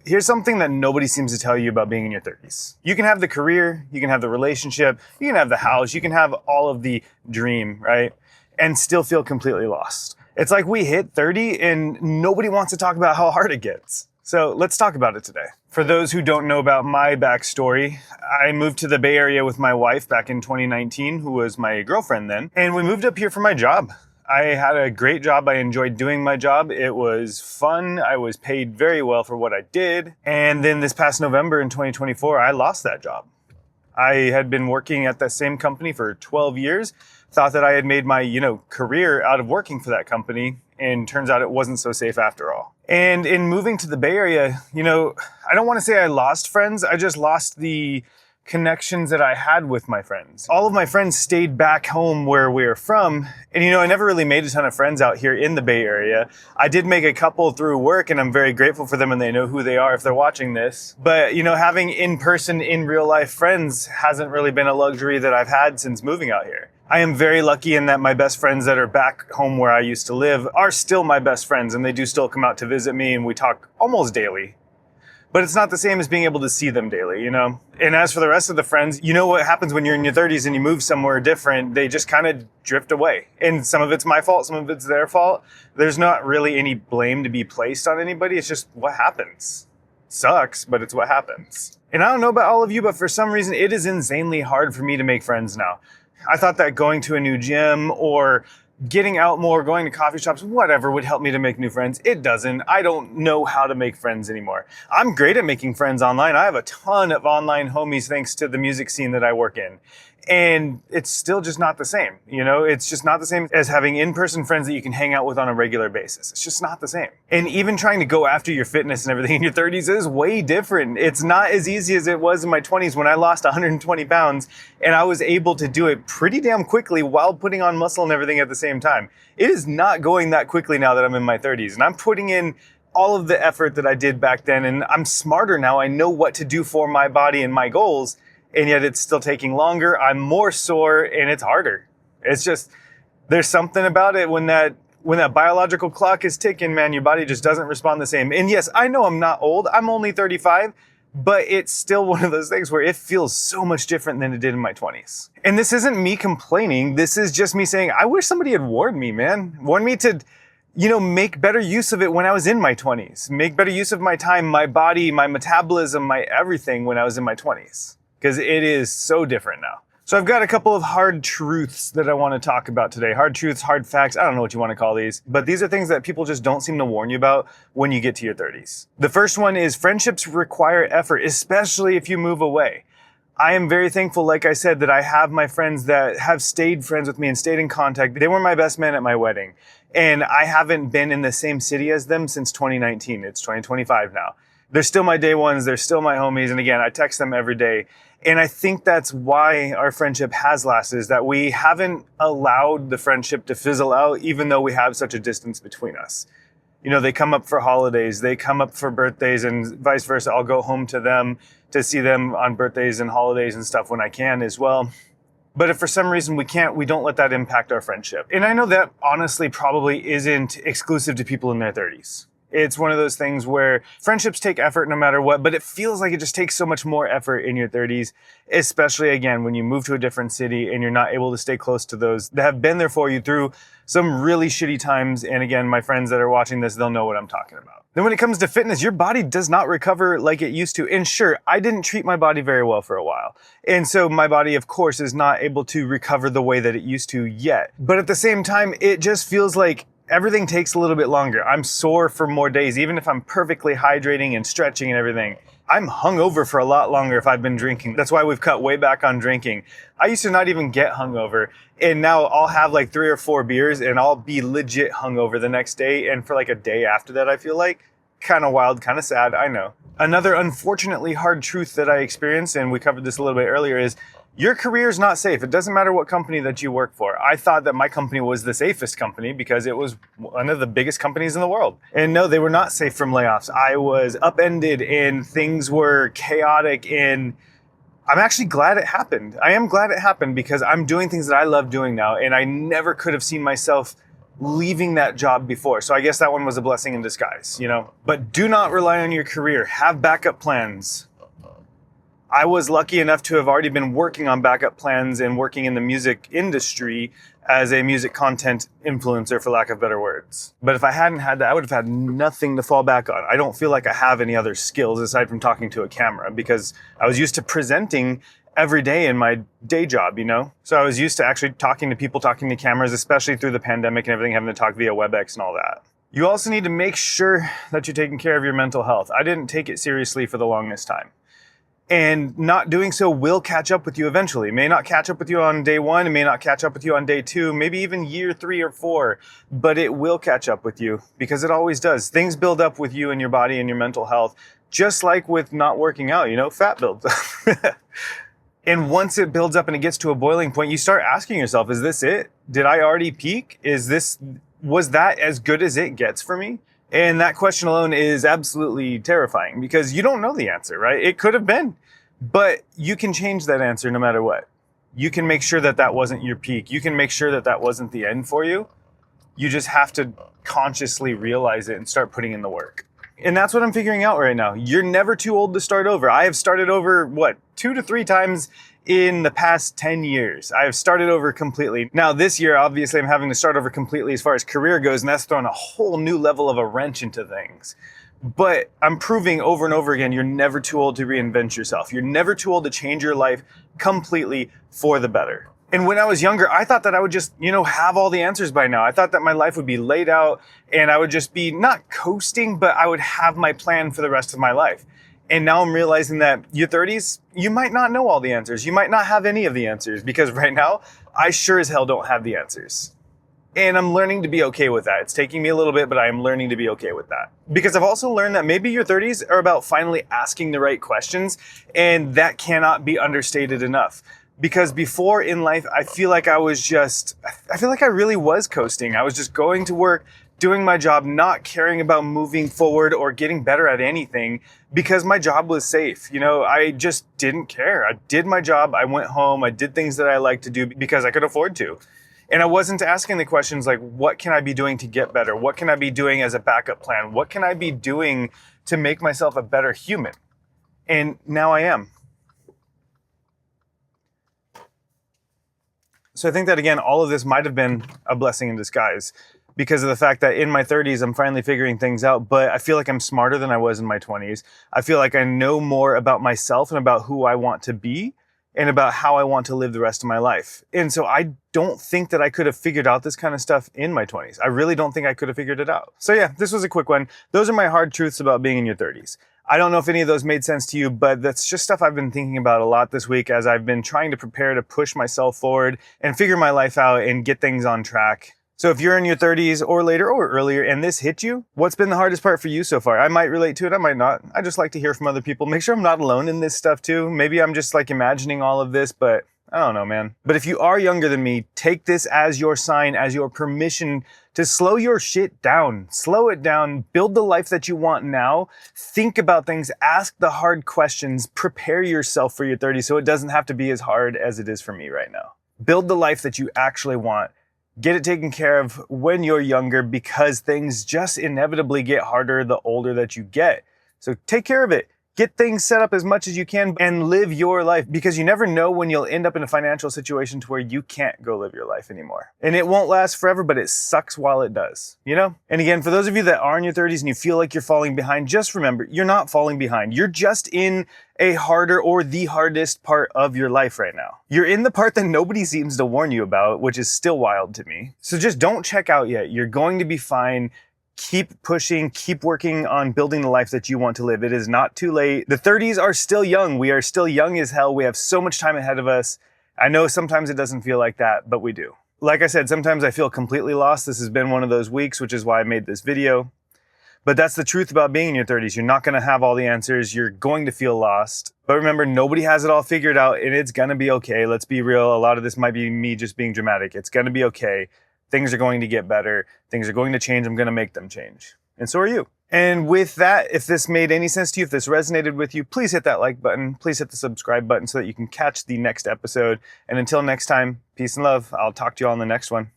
Here's something that nobody seems to tell you about being in your 30s. You can have the career, you can have the relationship, you can have the house, you can have all of the dream, right? And still feel completely lost. It's like we hit 30 and nobody wants to talk about how hard it gets. So let's talk about it today. For those who don't know about my backstory, I moved to the Bay Area with my wife back in 2019, who was my girlfriend then, and we moved up here for my job. I had a great job. I enjoyed doing my job. It was fun. I was paid very well for what I did. And then this past November in 2024, I lost that job. I had been working at that same company for 12 years, thought that I had made my, career out of working for that company. And turns out it wasn't so safe after all. And in moving to the Bay Area, I don't want to say I lost friends. I just lost the connections that I had with my friends. All of my friends stayed back home where we're from. And I never really made a ton of friends out here in the Bay Area. I did make a couple through work and I'm very grateful for them and they know who they are if they're watching this. But, having in-person, in real life friends hasn't really been a luxury that I've had since moving out here. I am very lucky in that my best friends that are back home where I used to live are still my best friends and they do still come out to visit me and we talk almost daily. But it's not the same as being able to see them daily, And as for the rest of the friends, what happens when you're in your 30s and you move somewhere different, they just kind of drift away. And some of it's my fault, some of it's their fault. There's not really any blame to be placed on anybody. It's just what happens. Sucks, but it's what happens. And I don't know about all of you, but for some reason, it is insanely hard for me to make friends now. I thought that going to a new gym or getting out more, going to coffee shops, whatever would help me to make new friends. It doesn't. I don't know how to make friends anymore. I'm great at making friends online. I have a ton of online homies thanks to the music scene that I work in. And it's still just not the same. It's just not the same as having in-person friends that you can hang out with on a regular basis. It's just not the same. And even trying to go after your fitness and everything in your 30s is way different. It's not as easy as it was in my 20s when I lost 120 pounds and I was able to do it pretty damn quickly while putting on muscle and everything at the same time. It is not going that quickly now that I'm in my 30s and I'm putting in all of the effort that I did back then and I'm smarter now. I know what to do for my body and my goals. And yet it's still taking longer. I'm more sore and it's harder. It's just, there's something about it when that biological clock is ticking, man, your body just doesn't respond the same. And yes, I know I'm not old. I'm only 35, but it's still one of those things where it feels so much different than it did in my 20s. And this isn't me complaining. This is just me saying, I wish somebody had warned me, man. Warned me to, make better use of it when I was in my 20s. Make better use of my time, my body, my metabolism, my everything when I was in my 20s. Because it is so different now. So I've got a couple of hard truths that I want to talk about today. Hard truths, hard facts, I don't know what you want to call these. But these are things that people just don't seem to warn you about when you get to your 30s. The first one is friendships require effort, especially if you move away. I am very thankful, like I said, that I have my friends that have stayed friends with me and stayed in contact. They were my best man at my wedding. And I haven't been in the same city as them since 2019. It's 2025 now. They're still my day ones. They're still my homies. And again, I text them every day. And I think that's why our friendship has lasted, is that we haven't allowed the friendship to fizzle out, even though we have such a distance between us. They come up for holidays, they come up for birthdays and vice versa. I'll go home to them to see them on birthdays and holidays and stuff when I can as well. But if for some reason we can't, we don't let that impact our friendship. And I know that honestly probably isn't exclusive to people in their 30s. It's one of those things where friendships take effort no matter what, but it feels like it just takes so much more effort in your 30s, especially again, when you move to a different city and you're not able to stay close to those that have been there for you through some really shitty times. And again, my friends that are watching this, they'll know what I'm talking about. Then when it comes to fitness, your body does not recover like it used to. And sure, I didn't treat my body very well for a while. And so my body, of course, is not able to recover the way that it used to yet. But at the same time, it just feels like everything takes a little bit longer. I'm sore for more days, even if I'm perfectly hydrating and stretching and everything. I'm hungover for a lot longer if I've been drinking. That's why we've cut way back on drinking. I used to not even get hungover, and now I'll have like 3 or 4 beers and I'll be legit hungover the next day. And for like a day after that, I feel like kind of wild, kind of sad. I know. Another unfortunately hard truth that I experienced, and we covered this a little bit earlier, is your career is not safe. It doesn't matter what company that you work for. I thought that my company was the safest company because it was one of the biggest companies in the world. And no, they were not safe from layoffs. I was upended and things were chaotic, and I'm actually glad it happened. I am glad it happened because I'm doing things that I love doing now, and I never could have seen myself leaving that job before. So I guess that one was a blessing in disguise, you know? But do not rely on your career. Have backup plans. I was lucky enough to have already been working on backup plans and working in the music industry as a music content influencer, for lack of better words. But if I hadn't had that, I would have had nothing to fall back on. I don't feel like I have any other skills aside from talking to a camera, because I was used to presenting every day in my day job, you know? So I was used to actually talking to people, talking to cameras, especially through the pandemic and everything, having to talk via WebEx and all that. You also need to make sure that you're taking care of your mental health. I didn't take it seriously for the longest time. And not doing so will catch up with you eventually. It may not catch up with you on day 1. It may not catch up with you on day 2, maybe even year 3 or 4, but it will catch up with you, because it always does. Things build up with you and your body and your mental health, just like with not working out, you know, fat builds up. And once it builds up and it gets to a boiling point, you start asking yourself, is this it? Did I already peak? Was that as good as it gets for me? And that question alone is absolutely terrifying, because you don't know the answer, right? It could have been, but you can change that answer no matter what. You can make sure that that wasn't your peak. You can make sure that that wasn't the end for you. You just have to consciously realize it and start putting in the work. And that's what I'm figuring out right now. You're never too old to start over. I have started over, 2 to 3 times in the past 10 years. I have started over completely. Now this year, obviously, I'm having to start over completely as far as career goes, and that's thrown a whole new level of a wrench into things. But I'm proving over and over again, you're never too old to reinvent yourself. You're never too old to change your life completely for the better. And when I was younger, I thought that I would just, have all the answers by now. I thought that my life would be laid out and I would just be not coasting, but I would have my plan for the rest of my life. And now I'm realizing that your 30s, you might not know all the answers. You might not have any of the answers, because right now, I sure as hell don't have the answers. And I'm learning to be okay with that. It's taking me a little bit, but I am learning to be okay with that. Because I've also learned that maybe your 30s are about finally asking the right questions, and that cannot be understated enough. Because before in life, I feel like I really was coasting. I was just going to work, doing my job, not caring about moving forward or getting better at anything, because my job was safe. I just didn't care. I did my job. I went home. I did things that I liked to do because I could afford to. And I wasn't asking the questions like, what can I be doing to get better? What can I be doing as a backup plan? What can I be doing to make myself a better human? And now I am. So I think that, again, all of this might have been a blessing in disguise, because of the fact that in my 30s, I'm finally figuring things out, but I feel like I'm smarter than I was in my 20s. I feel like I know more about myself and about who I want to be and about how I want to live the rest of my life. And so I don't think that I could have figured out this kind of stuff in my 20s. I really don't think I could have figured it out. So yeah, this was a quick one. Those are my hard truths about being in your 30s. I don't know if any of those made sense to you, but that's just stuff I've been thinking about a lot this week as I've been trying to prepare to push myself forward and figure my life out and get things on track. So if you're in your 30s or later or earlier and this hit you, what's been the hardest part for you so far? I might relate to it, I might not. I just like to hear from other people. Make sure I'm not alone in this stuff too. Maybe I'm just imagining all of this, but I don't know, man. But if you are younger than me, take this as your sign, as your permission to slow your shit down. Slow it down. Build the life that you want now. Think about things. Ask the hard questions. Prepare yourself for your 30s so it doesn't have to be as hard as it is for me right now. Build the life that you actually want. Get it taken care of when you're younger, because things just inevitably get harder the older that you get. So take care of it. Get things set up as much as you can and live your life, because you never know when you'll end up in a financial situation to where you can't go live your life anymore. And it won't last forever, but it sucks while it does, And again, for those of you that are in your 30s and you feel like you're falling behind, just remember, you're not falling behind. You're just in a harder or the hardest part of your life right now. You're in the part that nobody seems to warn you about, which is still wild to me. So just don't check out yet. You're going to be fine. Keep pushing, keep working on building the life that you want to live. It is not too late. The 30s are still young. We are still young as hell. We have so much time ahead of us. I know sometimes it doesn't feel like that, but we do. Like I said, sometimes I feel completely lost. This has been one of those weeks, which is why I made this video. But that's the truth about being in your 30s. You're not going to have all the answers. You're going to feel lost. But remember, nobody has it all figured out, and it's going to be okay. Let's be real. A lot of this might be me just being dramatic. It's going to be okay. Things are going to get better. Things are going to change. I'm going to make them change. And so are you. And with that, if this made any sense to you, if this resonated with you, please hit that like button. Please hit the subscribe button so that you can catch the next episode. And until next time, peace and love. I'll talk to you all in the next one.